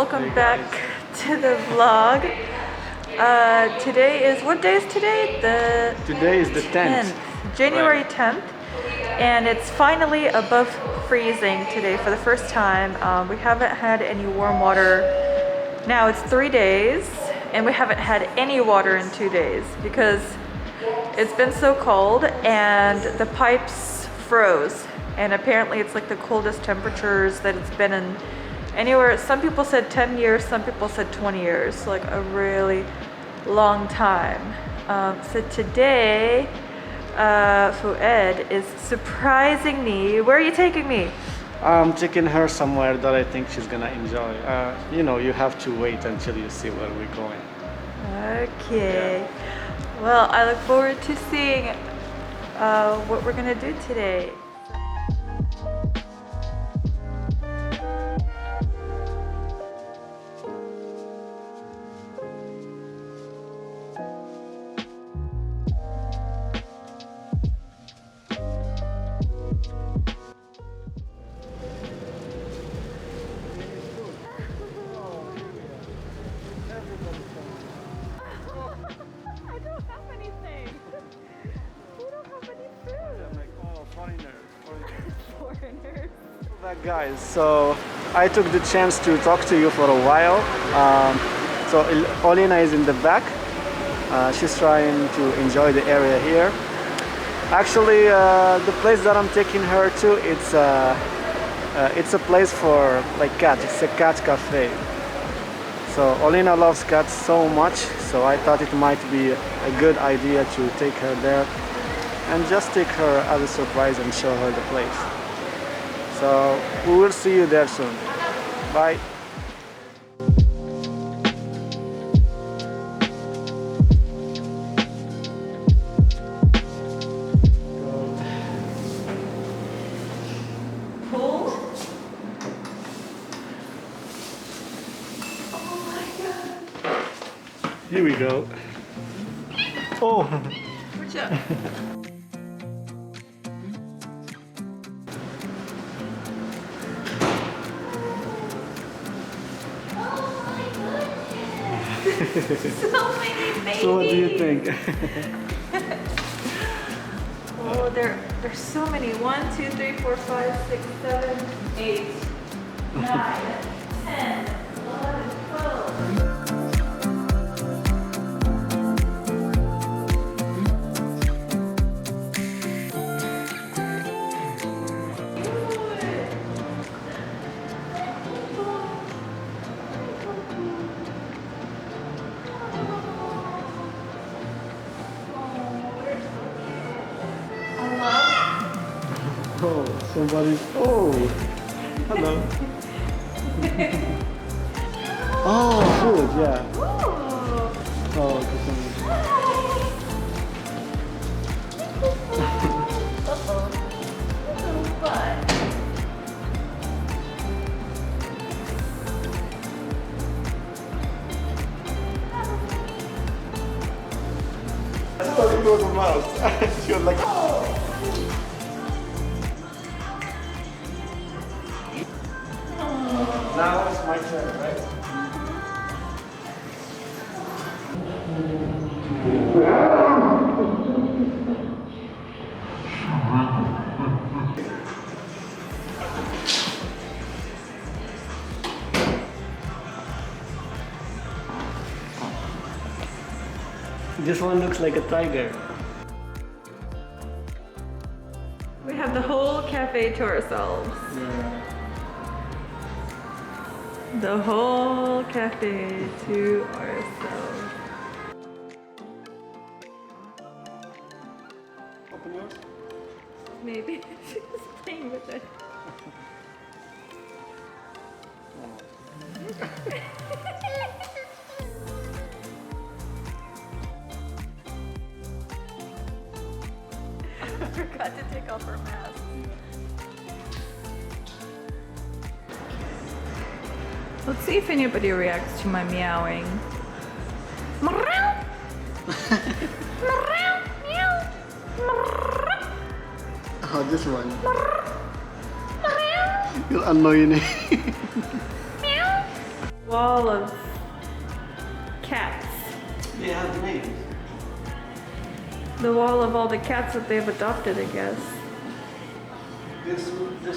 welcome back to the vlog. Today is, what day is today? Today is the 10th. January 10th. And it's finally above freezing today for the first time. We haven't had any warm water. Now it's 3 days and we haven't had any water in 2 days because it's been so cold and the pipes froze. And apparently it's like the coldest temperatures that it's been in anywhere. Some people said 10 years, some people said 20 years, so like a really long time. So today, Fued is surprising me. Where are you taking me? I'm taking her somewhere that I think she's gonna enjoy. You know, you have to wait until you see where we're going. Okay. Yeah. Well, I look forward to seeing what we're gonna do today. Back guys, so I took the chance to talk to you for a while. So Olina is in the back. She's trying to enjoy the area here. Actually, the place that I'm taking her to, it's a place for like cats. It's a cat cafe. So Olina loves cats so much, so I thought it might be a good idea to take her there and just take her as a surprise and show her the place. So we will see you there soon. Bye. Pool? Oh my god. Here we go. Oh. Watch out. So many babies. So what do you think? Oh, there's so many. 1, 2, 3, 4, 5, 6, 7, 8, 9, 10, 11, 12. Oh, somebody. Oh, hello. Oh, food, yeah. Oh, I thought it was a mouse. She was like, oh. Now it's my turn, right? This one looks like a tiger. We have the whole cafe to ourselves. Yeah. The whole cafe to ourselves. Open yours? Maybe she's playing with it. I forgot to take off her mask. Let's see if anybody reacts to my meowing. Oh, this one. You'll annoy me. Wall of cats. They have names. The wall of all the cats that they've adopted, I guess. This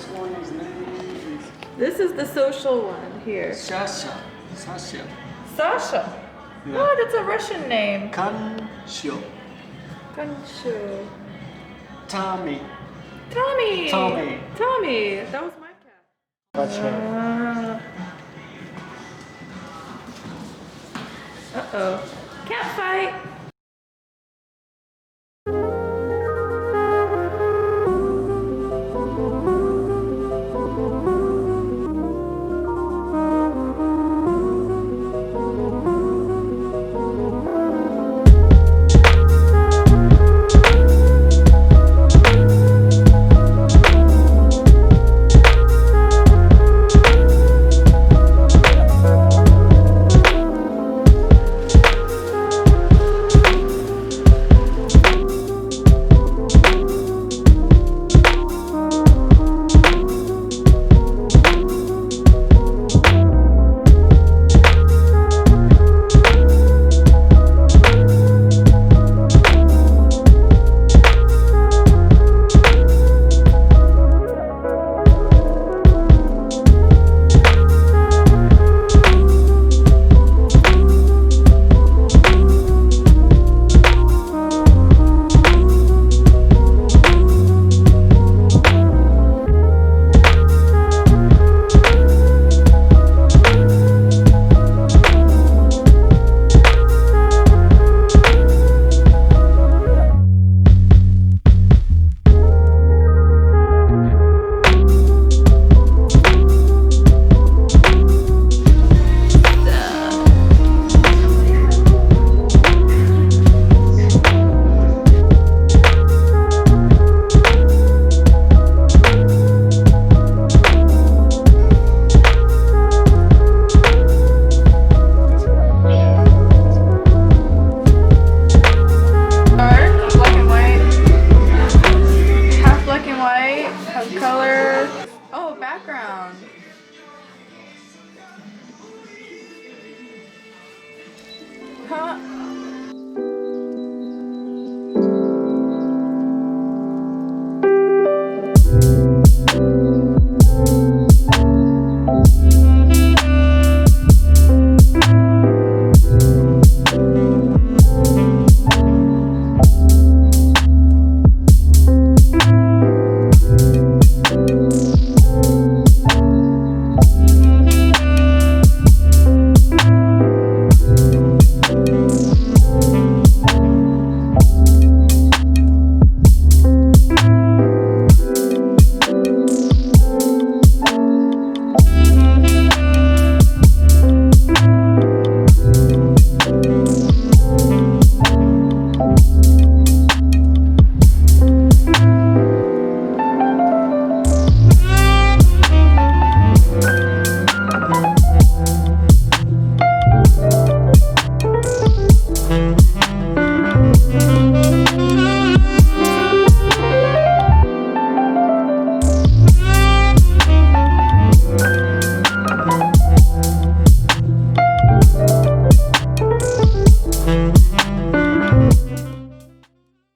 one is named This is the social one here. Sasha. Sasha. Sasha. Yeah. Oh, that's a Russian name. Kansho. Kanshu. Tommy. Tommy. Tommy. Tommy. That was my cat. That's her. Uh-oh. Cat fight.